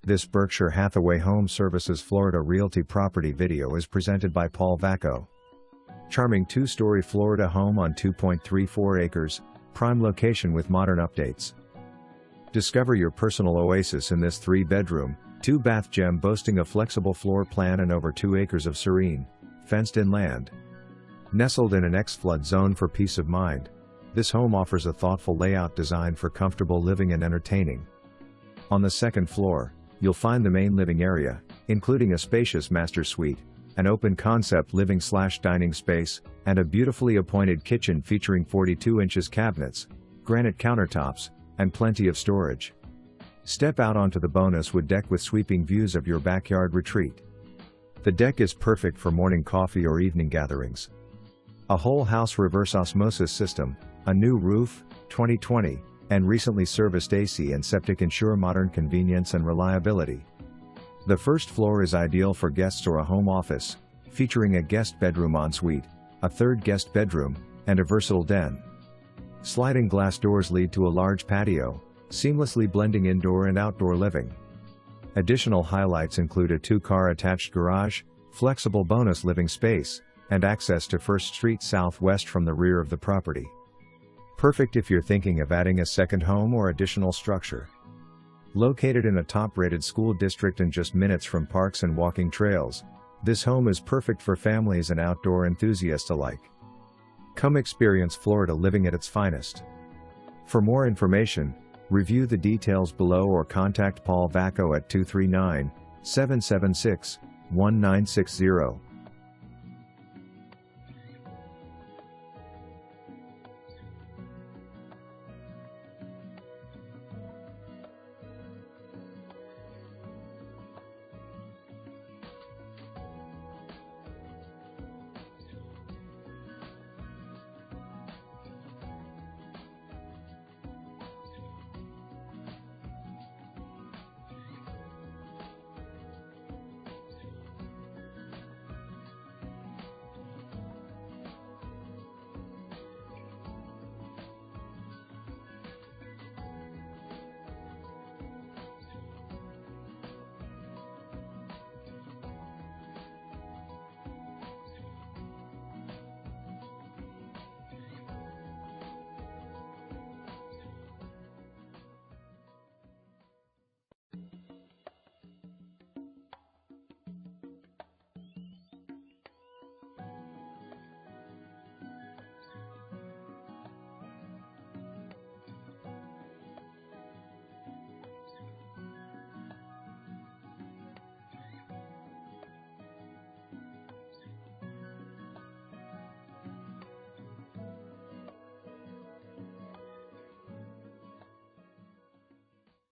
This Berkshire Hathaway HomeServices Florida Realty property video is presented by Paul Vacco. Charming two-story Florida home on 2.34 acres, prime location with modern updates. Discover your personal oasis in this 3-bedroom, 2-bath gem boasting a flexible floor plan and over 2 acres of serene, fenced-in land. Nestled in an ex-flood zone for peace of mind, this home offers a thoughtful layout designed for comfortable living and entertaining. On the second floor, you'll find the main living area, including a spacious master suite, an open-concept living/dining space, and a beautifully appointed kitchen featuring 42-inch cabinets, granite countertops, and plenty of storage. Step out onto the bonus wood deck with sweeping views of your backyard retreat. The deck is perfect for morning coffee or evening gatherings. A whole house reverse osmosis system, a new roof, 2020, and recently serviced AC and septic ensure modern convenience and reliability. The first floor is ideal for guests or a home office, featuring a guest bedroom ensuite, a third guest bedroom, and a versatile den. Sliding glass doors lead to a large patio, seamlessly blending indoor and outdoor living. Additional highlights include a 2-car attached garage, flexible bonus living space, and access to First Street Southwest from the rear of the property. Perfect if you're thinking of adding a second home or additional structure. Located in a top-rated school district and just minutes from parks and walking trails, this home is perfect for families and outdoor enthusiasts alike. Come experience Florida living at its finest. For more information, review the details below or contact Paul Vacco at 239-776-1960.